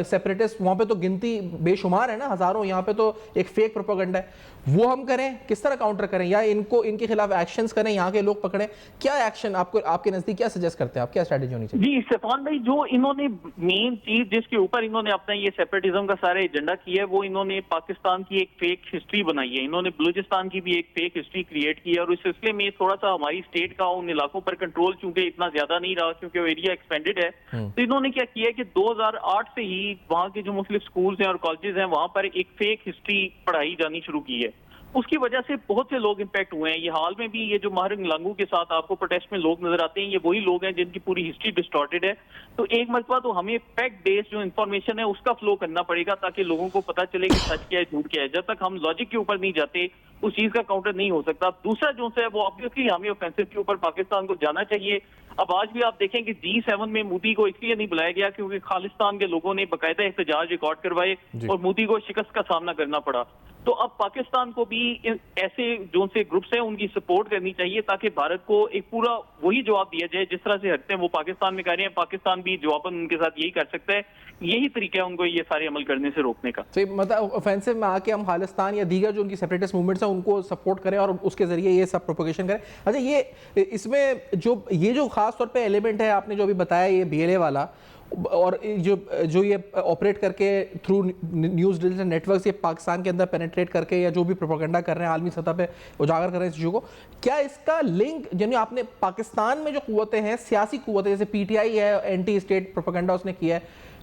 سیپریٹسٹ وہاں پہ تو گنتی بے شمار ہے نا, ہزاروں, یہاں پہ تو ایک فیک پروپیگنڈا ہے, وہ ہم کریں, کس طرح کاؤنٹر کریں, یا ان کے خلاف ایکشنز کریں, یہاں کے لوگ پکڑیں, کیا ایکشن آپ کے نزدیک کیا سجیسٹ کرتے ہیں آپ, کیا اسٹریٹجی ہونی چاہیے؟ جی سفان بھائی, جو انہوں نے مین چیز جس کے اوپر انہوں نے اپنا یہ سیپریٹزم کا سارا ایجنڈا کیا ہے وہ انہوں نے پاکستان کی ایک فیک ہسٹری بنائی ہے. انہوں نے بلوچستان کی بھی ایک فیک ہسٹری کریٹ کی ہے, اور اس سلسلے میں تھوڑا سا ہماری اسٹیٹ کا ان علاقوں پر کنٹرول چونکہ اتنا زیادہ نہیں رہا کیونکہ وہ ایریا ایکسپینڈڈ ہے, تو انہوں نے کیا کیا ہے کہ 2008 سے ہی وہاں کے جو مختلف سکولز ہیں اور کالجز ہیں وہاں پر ایک فیک ہسٹری پڑھائی جانی شروع کی ہے. اس کی وجہ سے بہت سے لوگ امپیکٹ ہوئے ہیں. یہ حال میں بھی یہ جو ماہرنگ لانگو کے ساتھ آپ کو پروٹیسٹ میں لوگ نظر آتے ہیں, یہ وہی لوگ ہیں جن کی پوری ہسٹری ڈسٹارٹڈ ہے. تو ایک مرتبہ تو ہمیں فیکٹ بیس جو انفارمیشن ہے اس کا فلو کرنا پڑے گا تاکہ لوگوں کو پتہ چلے کہ سچ کیا ہے جھوٹ کیا ہے. جب تک ہم لاجک کے اوپر نہیں جاتے اس چیز کا کاؤنٹر نہیں ہو سکتا. دوسرا جو ہے وہ obviously ہمیں اوفینسو کے اوپر پاکستان کو جانا چاہیے. اب آج بھی آپ دیکھیں کہ G7 میں مودی کو اس لیے نہیں بلایا گیا کیونکہ خالستان کے لوگوں نے باقاعدہ احتجاج ریکارڈ کروائے اور مودی کو شکست کا سامنا کرنا پڑا. تو اب پاکستان کو بھی ایسے جو سے گروپس ہیں ان کی سپورٹ کرنی چاہیے تاکہ بھارت کو ایک پورا وہی جواب دیا جائے جس طرح سے ہٹتے ہیں وہ پاکستان میں کر رہے ہیں. پاکستان بھی جواباً ان کے ساتھ یہی کر سکتا ہے. یہی طریقہ ہے ان کو یہ سارے عمل کرنے سے روکنے کا. مطلب اوفینسو میں آ کے ہم خالستان یا دیگر جو ان کی سیپریٹسٹ موومنٹس ہیں ان کو سپورٹ کریں اور اس کے ذریعے یہ سب پروپیگیشن کریں. اچھا, یہ اس میں جو خاص طور پہ ایلیمنٹ ہے آپ نے جو ابھی بتایا یہ BLA والا, اور جو یہ آپریٹ کر کے through news digital networks یہ پاکستان کے اندر پینیٹریٹ کر کے یا جو بھی پروپیگنڈا کر رہے ہیں عالمی سطح پہ اجاگر کر رہے ہیں اس چیزوں کو, کیا اس کا لنک یعنی آپ نے پاکستان میں جو قوتیں ہیں سیاسی قوتیں جیسے PTI ہے, اینٹی اسٹیٹ پروپیگنڈا اس نے کیا ہے,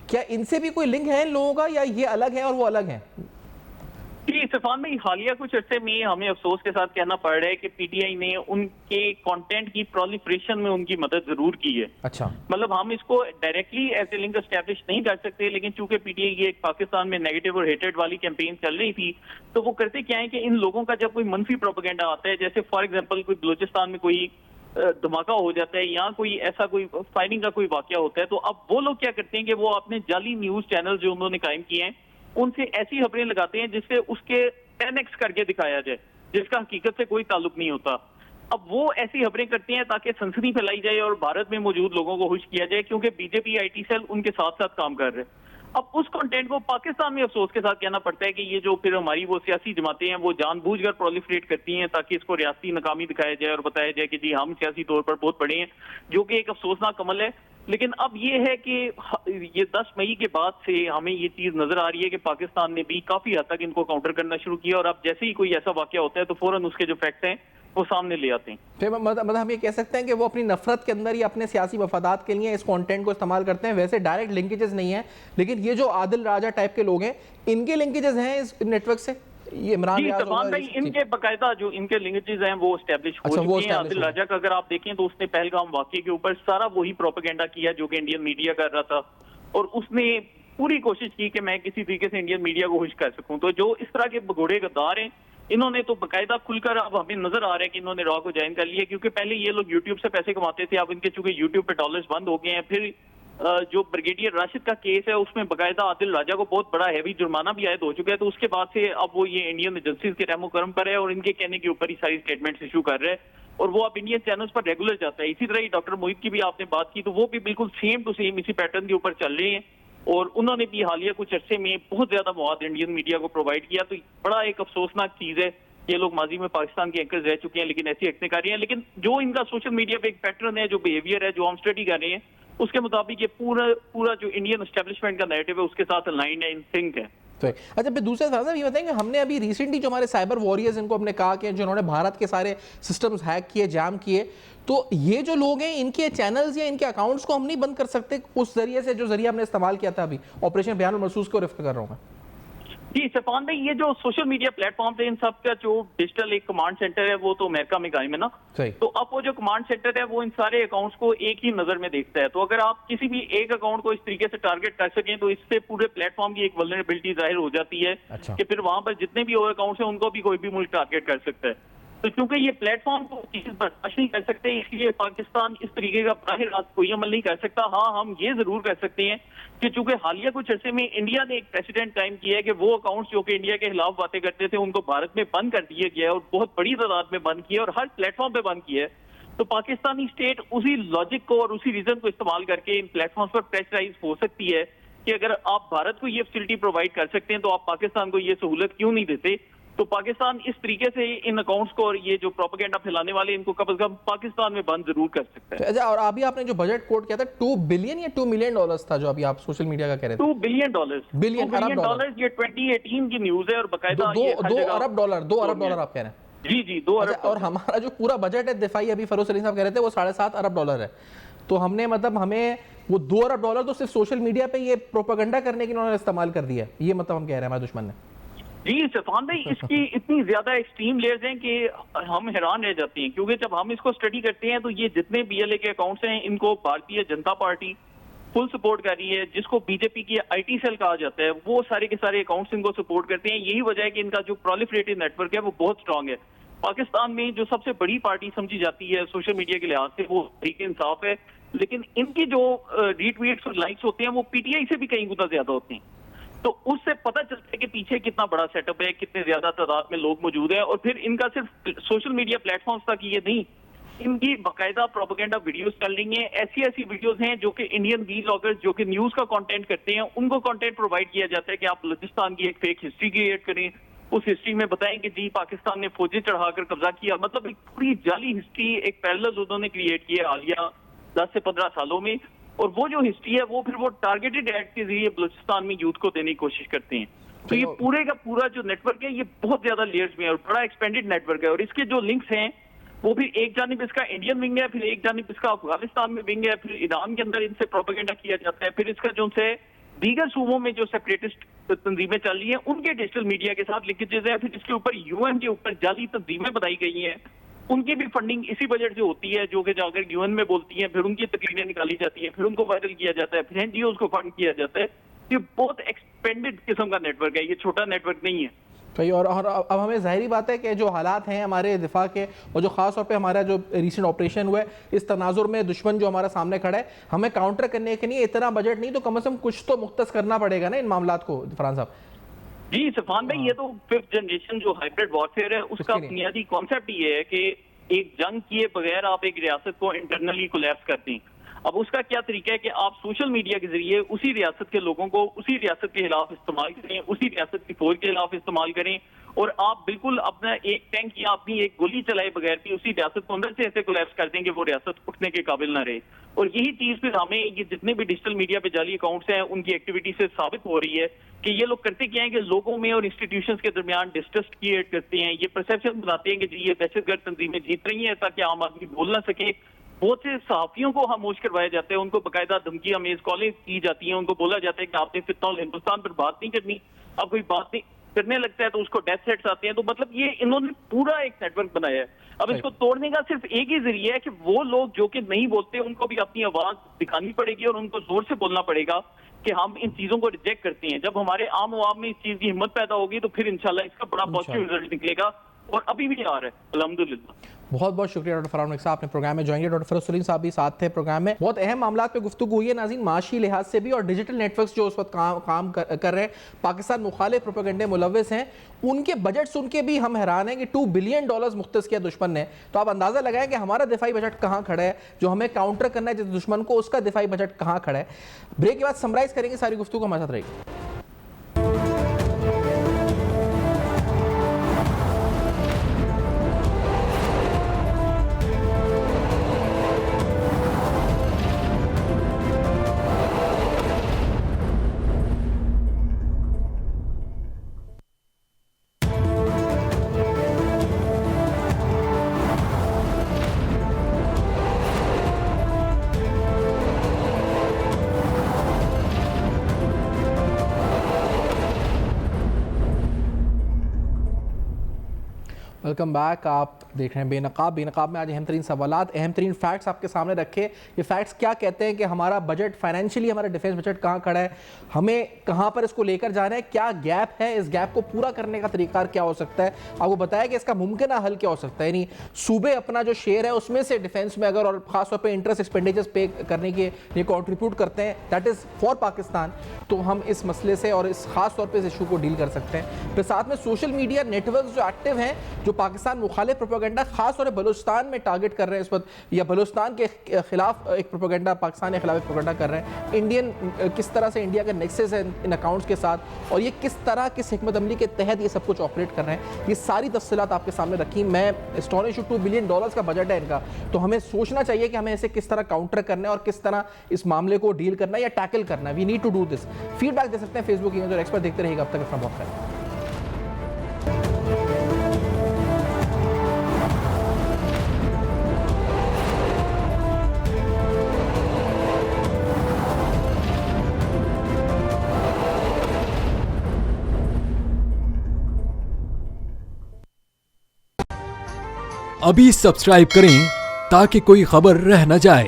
کیا ان سے بھی کوئی لنک ہے ان لوگوں کا یا یہ الگ ہے اور وہ الگ ہیں؟ جی سفان میں حالیہ کچھ عرصے میں ہمیں افسوس کے ساتھ کہنا پڑ رہا ہے کہ PTI نے ان کے کانٹینٹ کی پرولیفریشن میں ان کی مدد ضرور کی ہے. اچھا, مطلب ہم اس کو directly as a link establish نہیں کر سکتے, لیکن چونکہ PTI کی ایک پاکستان میں نیگیٹو اور ہیٹڈ والی کیمپین چل رہی تھی تو وہ کرتے کیا ہے کہ ان لوگوں کا جب کوئی منفی پروپیگنڈا آتا ہے, جیسے فار ایگزامپل کوئی بلوچستان میں کوئی دھماکہ ہو جاتا ہے یا کوئی ایسا کوئی فائرنگ کا کوئی واقعہ ہوتا ہے, تو اب وہ لوگ کیا کرتے ہیں کہ وہ اپنے جعلی نیوز چینل جو انہوں نے قائم کیے ہیں ان سے ایسی خبریں لگاتے ہیں جس سے اس کے 10x کر کے دکھایا جائے جس کا حقیقت سے کوئی تعلق نہیں ہوتا. اب وہ ایسی خبریں کرتے ہیں تاکہ سنسنی پھیلائی جائے اور بھارت میں موجود لوگوں کو خوش کیا جائے کیونکہ BJP IT سیل ان کے ساتھ ساتھ کام کر رہے ہیں. اب اس کنٹینٹ کو پاکستان میں افسوس کے ساتھ کہنا پڑتا ہے کہ یہ جو پھر ہماری وہ سیاسی جماعتیں ہیں وہ جان بوجھ کر پرولیفریٹ کرتی ہیں تاکہ اس کو ریاستی ناکامی دکھایا جائے اور بتایا جائے کہ جی ہم سیاسی طور پر بہت بڑے ہیں، جو کہ ایک افسوسناک عمل ہے. لیکن اب یہ ہے کہ یہ 10 مئی کے بعد سے ہمیں یہ چیز نظر آ رہی ہے کہ پاکستان نے بھی کافی حد تک ان کو کاؤنٹر کرنا شروع کیا، اور اب جیسے ہی کوئی ایسا واقعہ ہوتا ہے تو فوراً اس کے جو فیکٹس ہیں وہ سامنے لے آتے ہیں. مطلب ہم یہ کہہ سکتے ہیں کہ وہ اپنی نفرت کے اندر یا اپنے سیاسی مفادات کے لیے اس کانٹینٹ کو استعمال کرتے ہیں. ویسے ڈائریکٹ لنکیجز نہیں ہیں، لیکن یہ جو عادل راجہ ٹائپ کے لوگ ہیں ان کے لنکیجز ہیں اس نیٹ ورک سے. یہ عمران جی ریاض سلمان بھائی، ان کے باقاعدہ جو ان کے لنکیجز ہیں وہ اسٹیبلش ہو چکے ہیں. عادل راجہ کا اگر آپ دیکھیں تو اس نے پہلگام واقعے کے اوپر سارا وہی پروپیگنڈا کیا جو کہ انڈین میڈیا کر رہا تھا، اور اس نے پوری کوشش کی کہ میں کسی طریقے سے انڈین میڈیا کو خوش کر سکوں. تو جو اس طرح کے بگوڑے غدار ہیں انہوں نے تو باقاعدہ کھل کر اب ہمیں نظر آ رہا ہے کہ انہوں نے را کو جوائن کر لیا، کیونکہ پہلے یہ لوگ یوٹیوب سے پیسے کماتے تھے، اب ان کے چونکہ یوٹیوب پہ ڈالرز بند ہو گئے ہیں. پھر جو بریگیڈیئر راشد کا کیس ہے اس میں باقاعدہ عادل راجہ کو بہت بڑا ہیوی جرمانہ بھی عائد ہو چکا ہے. تو اس کے بعد سے اب وہ یہ انڈین ایجنسیز کے رحم و کرم پر ہے اور ان کے کہنے کے اوپر ہی ساری اسٹیٹمنٹس ایشو کر رہے ہیں، اور وہ اب انڈین چینلز پر ریگولر جاتا ہے. اسی طرح ہی ڈاکٹر موہت کی بھی آپ نے بات کی تو وہ بھی بالکل سیم ٹو سیم اسی پیٹرن کے اوپر چل رہے ہیں، اور انہوں نے بھی حالیہ کچھ عرصے میں بہت زیادہ مواد انڈین میڈیا کو پرووائڈ کیا. تو بڑا ایک افسوسناک چیز ہے. یہ لوگ ماضی میں پاکستان کے اینکرز رہ چکے ہیں لیکن ایسی حرکتیں کر رہے ہیں. لیکن جو ان کا سوشل میڈیا پہ ایک پیٹرن ہے، جو بیہیویئر ہے، جو ہم اسٹڈی کر رہے ہیں، اس کے مطابق یہ پورا جو انڈین اسٹیبلشمنٹ کا نیریٹو ہے اس کے ساتھ الائنڈ ہے، ان سنک ہے. اچھا پھر دوسرے صاحب یہ بتائیں کہ ہم نے ابھی ریسنٹلی جو ہمارے سائبر واریئرز ان کو ہم نے کہا کہ جنہوں نے بھارت کے سارے سسٹمز ہیک کیے، جام کیے، تو یہ جو لوگ ہیں ان کے چینلز یا ان کے اکاؤنٹس کو ہم نہیں بند کر سکتے اس ذریعے سے جو ذریعہ ہم نے استعمال کیا تھا ابھی آپریشن بیان المرصوص کو ریفر کر رہا ہوں میں. جی سفان بھائی، یہ جو سوشل میڈیا پلیٹ فارم تھے ان سب کا جو ڈیجیٹل ایک کمانڈ سینٹر ہے وہ تو امریکہ میں قائم ہے نا. تو اب وہ جو کمانڈ سینٹر ہے وہ ان سارے اکاؤنٹس کو ایک ہی نظر میں دیکھتا ہے. تو اگر آپ کسی بھی ایک اکاؤنٹ کو اس طریقے سے ٹارگٹ کر سکیں تو اس سے پورے پلیٹ فارم کی ایک ولنریبلٹی ظاہر ہو جاتی ہے کہ پھر وہاں پر جتنے بھی اور اکاؤنٹس ہیں ان کو بھی کوئی بھی ملک ٹارگٹ کر سکتا ہے. تو چونکہ یہ پلیٹ فارم کو چیز برداشت نہیں کر سکتے، اس لیے پاکستان اس طریقے کا براہ راست کوئی عمل نہیں کر سکتا. ہاں ہم یہ ضرور کر سکتے ہیں کہ چونکہ حالیہ کچھ عرصے میں انڈیا نے ایک پریسیڈنٹ قائم کیا ہے کہ وہ اکاؤنٹس جو کہ انڈیا کے خلاف باتیں کرتے تھے ان کو بھارت میں بند کر دیا گیا ہے، اور بہت بڑی تعداد میں بند کیا ہے اور ہر پلیٹ فارم پہ بند کیا ہے. تو پاکستانی اسٹیٹ اسی لاجک کو اور اسی ریزن کو استعمال کر کے ان پلیٹ فارمز پر پریشرائز ہو سکتی ہے کہ اگر آپ بھارت کو یہ فیسلٹی پرووائڈ کر سکتے ہیں تو آپ پاکستان کو یہ سہولت کیوں نہیں دیتے. تو پاکستان اس طریقے سے ان اکاؤنٹس کو اور یہ جو پروپیگنڈا پھیلانے والے ان کو کم از کم پاکستان میں بند ضرور کر سکتا ہے. اچھا، اور ابھی آپ نے جو بجٹ کوٹ کیا تھا 2 بلین یا 2 ملین ڈالرز تھا جو ابھی آپ سوشل میڈیا کا کہہ رہے تھے. 2 بلین ڈالرز یہ 2018 کی نیوز ہے اور باقاعدہ 2 ارب ڈالر آپ کہہ رہے ہیں. جی 2 ارب. اور ہمارا جو پورا بجٹ ہے دفاعی ابھی فیروز سلیم صاحب کہہ رہے تھے وہ 7.5 ارب ڈالر ہے. تو ہم نے مطلب ہمیں وہ 2 ارب ڈالر تو صرف سوشل میڈیا پہ یہ پروپیگنڈا کرنے کے انہوں نے استعمال کر دیا ہے. یہ مطلب ہم کہہ رہے ہیں ہمارے دشمن نے. جی سفان بھائی، اس کی اتنی زیادہ ایکسٹریم لیئرز ہیں کہ ہم حیران رہ جاتے ہیں، کیونکہ جب ہم اس کو اسٹڈی کرتے ہیں تو یہ جتنے بی ایل اے کے اکاؤنٹس ہیں ان کو Bharatiya Janata party full support کر رہی ہے، جس کو بی جے پی کی آئی ٹی سیل کہا جاتا ہے، وہ سارے کے سارے اکاؤنٹس ان کو سپورٹ کرتے ہیں. یہی وجہ ہے کہ ان کا جو پرولیفریٹو نیٹ ورک ہے وہ بہت اسٹرانگ ہے. پاکستان میں جو سب سے بڑی پارٹی سمجھی جاتی ہے سوشل میڈیا کے لحاظ سے وہ تحریک انصاف ہے، لیکن ان کی جو ری ٹویٹس اور لائکس ہوتے ہیں وہ پی ٹی آئی سے بھی کئی گنا زیادہ ہوتے ہیں. تو اس سے پتہ چلتا ہے کہ پیچھے کتنا بڑا سیٹ اپ ہے، کتنے زیادہ تعداد میں لوگ موجود ہیں. اور پھر ان کا صرف سوشل میڈیا پلیٹ فارمز تک یہ نہیں، ان کی باقاعدہ پروپیگنڈا ویڈیوز چل رہی ہیں. ایسی ویڈیوز ہیں جو کہ انڈین ویلاگرز جو کہ نیوز کا کنٹینٹ کرتے ہیں ان کو کنٹینٹ پرووائڈ کیا جاتا ہے کہ آپ بلوچستان کی ایک فیک ہسٹری کریٹ کریں، اس ہسٹری میں بتائیں کہ جی پاکستان نے فوجیں چڑھا کر قبضہ کیا. مطلب ایک پوری جعلی ہسٹری، ایک پیرلل انہوں نے کریٹ کی ہے حالیہ 10 سے 15 سالوں میں. اور وہ جو ہسٹری ہے وہ پھر وہ ٹارگیٹڈ ایڈ کے ذریعے بلوچستان میں یوتھ کو دینے کی کوشش کرتے ہیں. تو یہ پورے کا پورا جو نیٹ ورک ہے یہ بہت زیادہ لیئرز میں ہے اور بڑا ایکسپینڈڈ نیٹ ورک ہے. اور اس کے جو لنکس ہیں وہ بھی ایک جانب اس کا انڈین ونگ ہے، پھر ایک جانب اس کا افغانستان میں ونگ ہے، پھر ایران کے اندر ان سے پروپیگنڈا کیا جاتا ہے، پھر اس کا جو ان سے دیگر صوبوں میں جو سیپریٹسٹ تنظیمیں چل رہی ہیں ان کے ڈیجیٹل میڈیا کے ساتھ لنکیجز ہیں. پھر اس کے اوپر یو این کے اوپر جعلی تنظیمیں بنائی گئی ہیں، ان کی بھی فنڈنگ اسی بجٹ سے ہوتی ہے جو کہ جا کر یو این میں بولتی ہیں، پھر ان کی تقریریں نکالی جاتی ہیں، پھر ان کو وائرل کیا جاتا ہے، پھر این جی اوز کو فنڈ کیا جاتا ہے. یہ بہت ایکسپینڈڈ قسم کا نیٹ ورک ہے، یہ چھوٹا نیٹ ورک نہیں ہے. صحیح. اور اب ہمیں ظاہری بات ہے کہ جو حالات ہیں ہمارے دفاع کے اور جو خاص طور پہ ہمارا جو ریسنٹ آپریشن ہوا ہے اس تناظر میں دشمن جو ہمارا سامنے کھڑا ہے، ہمیں کاؤنٹر کرنے کے لیے اتنا بجٹ نہیں تو کم از کم کچھ تو مختص کرنا پڑے گا نا ان معاملات کو فرحان صاحب. جی سفان بھائی، یہ تو 5th جنریشن جو ہائبرڈ وارفیئر ہے اس کا بنیادی کانسیپٹ یہ ہے کہ ایک جنگ کیے بغیر آپ ایک ریاست کو انٹرنلی کولیپس کرتے ہیں. اب اس کا کیا طریقہ ہے کہ آپ سوشل میڈیا کے ذریعے اسی ریاست کے لوگوں کو اسی ریاست کے خلاف استعمال کریں, اسی ریاست کی فوج کے خلاف استعمال کریں, اور آپ بالکل اپنا ایک ٹینک یا اپنی ایک گولی چلائے بغیر بھی اسی ریاست کو اندر سے ایسے کولیپس کر دیں کہ وہ ریاست اٹھنے کے قابل نہ رہے. اور یہی چیز پھر ہمیں یہ جتنے بھی ڈیجیٹل میڈیا پہ جعلی اکاؤنٹس ہیں ان کی ایکٹیویٹی سے ثابت ہو رہی ہے کہ یہ لوگ کرتے کیا ہیں کہ لوگوں میں اور انسٹیٹیوشنز کے درمیان ڈسٹرسٹ کریٹ کرتے ہیں, یہ پرسیپشن بناتے ہیں کہ جی یہ دہشت گرد تنظیمیں جیت رہی ہیں تاکہ عام آدمی بول نہ سکے. بہت سے صحافیوں کو خاموش کروایا جاتا ہے, ان کو باقاعدہ دھمکی امیز کالیں کی جاتی ہیں, ان کو بولا جاتا ہے کہ آپ نے فتنہ ہندوستان پر بات نہیں کرنی, اب کوئی بات نہیں کرنے لگتا ہے تو اس کو ڈیتھ تھریٹس آتے ہیں. تو مطلب یہ انہوں نے پورا ایک نیٹ ورک بنایا ہے. اب اس کو توڑنے کا صرف ایک ہی ذریعہ ہے کہ وہ لوگ جو کہ نہیں بولتے ان کو بھی اپنی آواز دکھانی پڑے گی اور ان کو زور سے بولنا پڑے گا کہ ہم ان چیزوں کو ریجیکٹ کرتے ہیں. جب ہمارے عام عوام میں اس چیز کی ہمت پیدا ہوگی تو پھر انشاءاللہ اس کا بڑا پازیٹیو رزلٹ نکلے گا, اور ابھی بھی آ رہا ہے الحمدللہ. بہت بہت شکریہ ڈاکٹر فرحان ملک صاحب, اپنے پروگرام میں جوائن کیا. ڈاکٹر فیروز سلیم صاحب بھی ساتھ تھے پروگرام میں. بہت اہم معاملات پہ گفتگو ہوئی ہے ناظرین, معاشی لحاظ سے بھی, اور ڈیجیٹل نیٹ ورکس جو اس وقت کام کر رہے ہیں, پاکستان مخالف پروپیگنڈے ملوث ہیں, ان کے بجٹ سن کے بھی ہم حیران ہیں کہ $2 بلین مختص کیا دشمن نے. تو آپ اندازہ لگائیں کہ ہمارا دفاعی بجٹ کہاں کھڑا ہے, جو ہمیں کاؤنٹر کرنا ہے جس دشمن کو, اس کا دفاعی بجٹ کہاں کھڑا ہے. بریک کے بعد سمرائز کریں گے ساری گفتگو, ہمارے ساتھ رہے گی. Welcome back. آپ دیکھ رہے ہیں بے نقاب. بے نقاب میں آج اہم ترین سوالات, اہم ترین فیکٹس آپ کے سامنے رکھے. یہ فیکٹس کیا کہتے ہیں کہ ہمارا بجٹ فائنینشلی, ہمارا ڈیفینس بجٹ کہاں کھڑا ہے, ہمیں کہاں پر اس کو لے کر جانا ہے, کیا گیپ ہے, اس گیپ کو پورا کرنے کا طریقہ کیا ہو سکتا ہے. آپ کو بتایا کہ اس کا ممکنہ حل کیا ہو سکتا ہے, یعنی صوبے اپنا جو شیئر ہے اس میں سے ڈیفینس میں اگر, اور خاص طور پہ انٹرسٹ ایکسپینڈیچرز پے کرنے کے لیے کنٹریبیوٹ کرتے ہیں, دیٹ از فار پاکستان, تو ہم اس مسئلے سے اور اس خاص طور پہ اس ایشو کو ڈیل کر سکتے ہیں. پھر ساتھ میں سوشل میڈیا نیٹ ورکس جو ایکٹیو ہیں, جو پاکستان مخالف پروپیگنڈا خاص طور پہ بلوچستان میں ٹارگٹ کر رہے ہیں اس وقت, یا بلوچستان کے خلاف ایک پروپیگنڈا, پاکستان کے خلاف ایک پروپیگنڈا کر رہے ہیں. انڈین کس طرح سے انڈیا کا نیکسس ہے ان اکاؤنٹس کے ساتھ, اور یہ کس طرح کس حکمت عملی کے تحت یہ سب کچھ آپریٹ کر رہے ہیں, یہ ساری تفصیلات آپ کے سامنے رکھی. میں اسٹونش $2 بلین کا بجٹ ہے ان کا, تو ہمیں سوچنا چاہیے کہ ہمیں اسے کس طرح کاؤنٹر کرنا ہے اور کس طرح اس معاملے کو ڈیل کرنا ہے یا ٹیکل کرنا ہے. We need to do this. Feedback دے سکتے ہیں فیس بک اور ایکس پر, دیکھتے رہیے گا. اب تک اپنا بہت خیال. ابھی سبسکرائب کریں تاکہ کوئی خبر رہ نہ جائے.